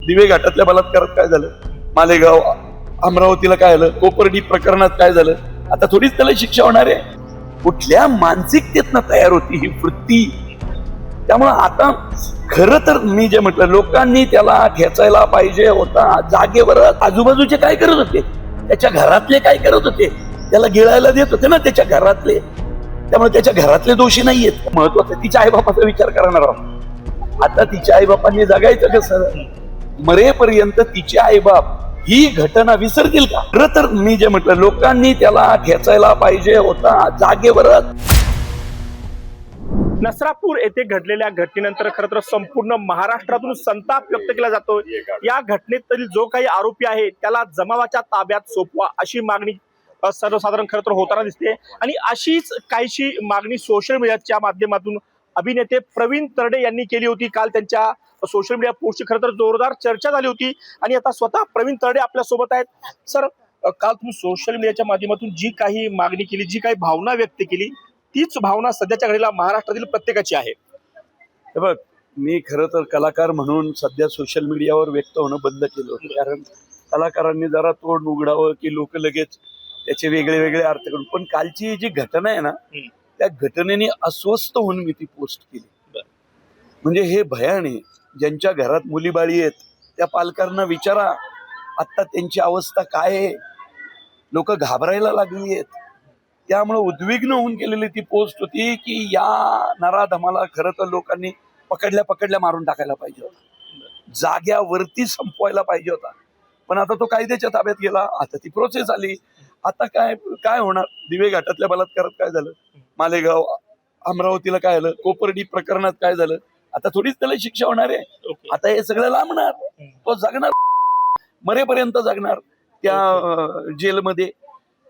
दिवे घाटातल्या बलात्कारात काय झालं, मालेगाव अमरावतीला काय झालं, कोपर्डी प्रकरणात काय झालं, आता थोडीच त्याला शिक्षा होणार आहे. कुठल्या मानसिकतेतनं तयार होती ही वृत्ती. त्यामुळे आता खरं तर मी जे म्हटलं, लोकांनी त्याला ठेचायला पाहिजे होता जागेवर. आजूबाजूचे काय करत होते, त्याच्या घरातले काय करत होते, त्याला गिळायला देत होते ना त्याच्या घरातले. त्यामुळे त्याच्या घरातले दोषी नाहीयेत. महत्वाचं तिच्या आईबापाचा विचार करणार आहोत. आता तिच्या आईबापांनी जगायचं कसं, मरेपर्यंत तिचे आईबाप ही घटना विसरतील का? खरं तर मी जे म्हटलं, लोकांनी त्याला ठेचायला पाहिजे होता जागेवरच. नसरापूर येथे घडलेल्या घटनेनंतर खरं तर संपूर्ण महाराष्ट्रातून संताप व्यक्त केला जातो. या घटनेतील जो काही आरोपी आहे त्याला जमावाच्या ताब्यात सोपवा अशी मागणी सर्वसाधारण खरं तर होताना दिसते. आणि अशीच काहीशी मागणी सोशल मीडियाच्या माध्यमातून अभिनेते प्रवीण तरडे यांनी केली होती. काल त्यांच्या सोशल मीडिया पोस्टची खरं तर जोरदार चर्चा झाली होती आणि आता स्वतः प्रवीण तरडे आपल्या सोबत आहेत. सर, काल तुम्ही सोशल मीडियाच्या माध्यमातून जी काही मागणी केली, जी काही भावना व्यक्त केली, तीच भावना सध्याच्या घडीला महाराष्ट्रातील प्रत्येकाची आहे. हे बघ, मी खरं तर कलाकार म्हणून सध्या सोशल मीडियावर व्यक्त होणं बंद केलं होतं. कारण कलाकारांनी जरा तोंड उघडावं की लोक लगेच त्याचे वेगळे वेगळे अर्थ करून. पण कालची जी घटना आहे ना, त्या घटनेने अस्वस्थ होऊन मी ती पोस्ट केली. म्हणजे हे भयान आहे. ज्यांच्या घरात मुलीबाळी आहेत त्या पालकांना विचारा आता त्यांची अवस्था काय आहे. लोक घाबरायला लागली आहेत. त्यामुळे उद्विग्न होऊन केलेली ती पोस्ट होती की या नराधमाला खरं तर लोकांनी पकडल्या मारून टाकायला पाहिजे होता, जाग्यावरती संपवायला पाहिजे होता. पण आता तो कायद्याच्या ताब्यात गेला. आता ती प्रोसेस आली. आता काय काय होणार, दिवे घाटातल्या बलात्कारात काय झालं, मालेगाव अमरावतीला काय झालं, कोपर्डी प्रकरणात काय झालं, आता थोडीच त्याला शिक्षा होणार आहे. आता हे सगळं लांबणार. तो जगणार, मरेपर्यंत जगणार त्या जेलमध्ये.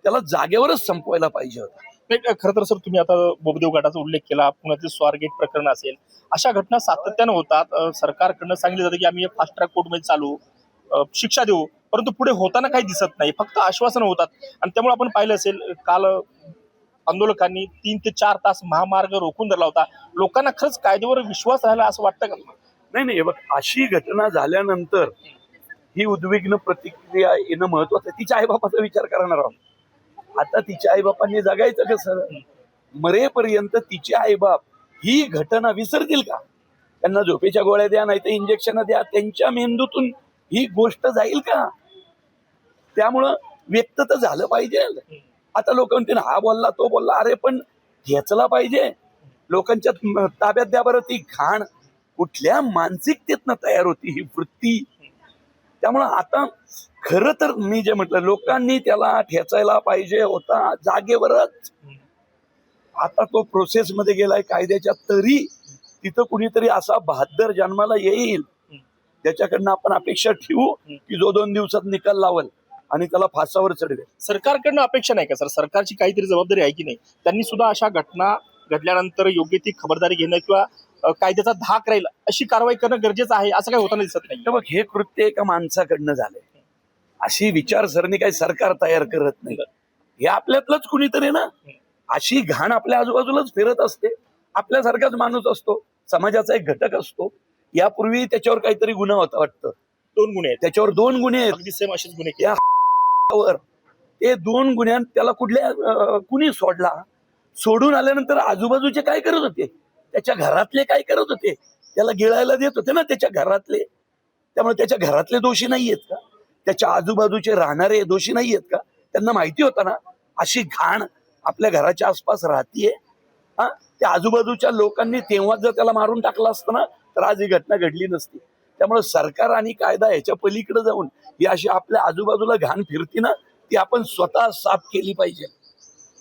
त्याला जागेवरच संपवायला पाहिजे होता. खरं तर सर, तुम्ही आता बोगदेव घाटाचा उल्लेख केला, पुण्यातील स्वारगेट प्रकरण असेल, अशा घटना सातत्यानं होतात. सरकारकडनं सांगितलं जातं की आम्ही फास्ट ट्रॅक कोर्टमध्ये चालू शिक्षा देऊ, परंतु पुढे होताना काही दिसत नाही, फक्त आश्वासनं होतात. आणि त्यामुळे आपण पाहिलं असेल, काल आंदोलकांनी 3 ते 4 तास महामार्ग रोखून धरला होता. लोकांना खरंच कायद्यावर विश्वास राहिला असं वाटतं का? नाही, बघ, अशी घटना झाल्यानंतर ही उद्विग्न प्रतिक्रिया येणं महत्वाचं आहे. तिच्या आईबापाचा विचार करणार आहोत. आता तिच्या आईबापांनी जगायचं कसं, मरेपर्यंत तिचे आईबाप ही घटना विसरतील का? त्यांना झोपेच्या गोळ्या द्या, नाही तर इंजेक्शन द्या, त्यांच्या मेंदूतून ही गोष्ट जाईल का? त्यामुळं व्यक्त तर झालं पाहिजे. आता लोक म्हणतील हा बोलला तो बोलला, अरे पण घेचला पाहिजे. लोकांच्या ताब्यात द्या बरं. ती घाण कुठल्या मानसिकतेतनं तयार होती ही वृत्ती. त्यामुळं आता खरं तर मी जे म्हटलं, लोकांनी त्याला ठेचायला पाहिजे होता जागेवरच. आता तो प्रोसेस मध्ये गेलाय कायद्याच्या, तरी तिथं कुणीतरी असा बहादर जन्माला येईल त्याच्याकडनं आपण अपेक्षा ठेवू की जो 2 दिवसात निकाल लावल आणि त्याला फासावर चढवेल. सरकारकडनं अपेक्षा नाही का सर? सरकारची काहीतरी जबाबदारी आहे की नाही? त्यांनी सुद्धा अशा घटना घडल्यानंतर योग्य ती खबरदारी घेणं किंवा कायद्याचा धाक राहील अशी कारवाई करणं गरजेचं आहे, असं काही होताना दिसत नाही. बघ, हे कृत्य एका माणसाकडनं झालंय. अशी विचारसरणी काही सरकार तयार करत नाही. हे आपल्यातलंच कुणीतरी ना. अशी घाण आपल्या आजूबाजूलाच फिरत असते. आपल्यासारखाच माणूस असतो, समाजाचा एक घटक असतो. यापूर्वी त्याच्यावर काहीतरी गुन्हा होता वाटतं. 2 गुन्हे आहेत त्याच्यावर 2 गुन्हे आहेत. अगदी सेम असेच गुन्हे या ते 2 गुन्ह्यात त्याला कुणी सोडला. सोडून आल्यानंतर आजूबाजूचे काय करत होते, त्याच्या घरातले काय करत होते, त्याला गिळायला देत होते ना त्याच्या घरातले. त्यामुळे त्याच्या घरातले दोषी नाहीयेत का? त्याच्या आजूबाजूचे राहणारे दोषी नाहीयेत का? त्यांना माहिती होतं ना अशी घाण आपल्या घराच्या आसपास राहतीये. त्या आजूबाजूच्या लोकांनी तेव्हा जर त्याला मारून टाकलं असतं ना, तर आज ही घटना घडली नसती. त्यामुळे सरकार आणि कायदा ह्याच्या पलीकडे जाऊन ही अशी आपल्या आजूबाजूला घाण फिरती ना, ती आपण स्वतः साफ केली पाहिजे.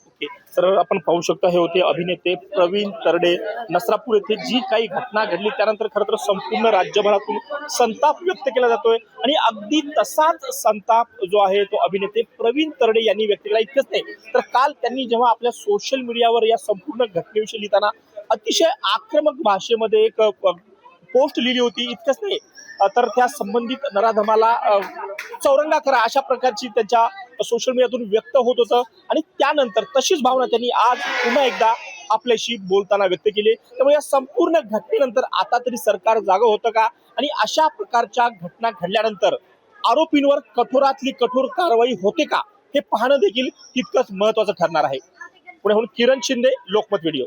ओके सर, आपण पाहू शकता, हे होते अभिनेते प्रवीण तरडे. नसरापूर येथे जी काही घटना घडली त्यानंतर खरं तर संपूर्ण राज्यभरातून संताप व्यक्त केला जातोय आणि अगदी तसाच संताप जो आहे तो अभिनेते प्रवीण तरडे यांनी व्यक्त केला. इतकंच नाही तर काल त्यांनी जेव्हा आपल्या सोशल मीडियावर या संपूर्ण घटनेविषयी लिहिताना अतिशय आक्रमक भाषेमध्ये एक पोस्ट लिहिली होती. इतकंच नाही तर त्या संबंधित नराधमाला चौरंगा करा अशा प्रकारची त्यांच्या सोशल मीडियातून व्यक्त होत होतं. आणि त्यानंतर तशीच भावना त्यांनी आज पुन्हा एकदा आपल्याशी बोलताना व्यक्त केली. त्यामुळे या संपूर्ण घटनेनंतर आता तरी सरकार जागं होतं का आणि अशा प्रकारच्या घटना घडल्यानंतर आरोपींवर कठोरातली कठोर कारवाई होते का हे पाहणं देखील तितकंच महत्वाचं ठरणार आहे. पुण्याहून किरण शिंदे, लोकमत व्हिडिओ.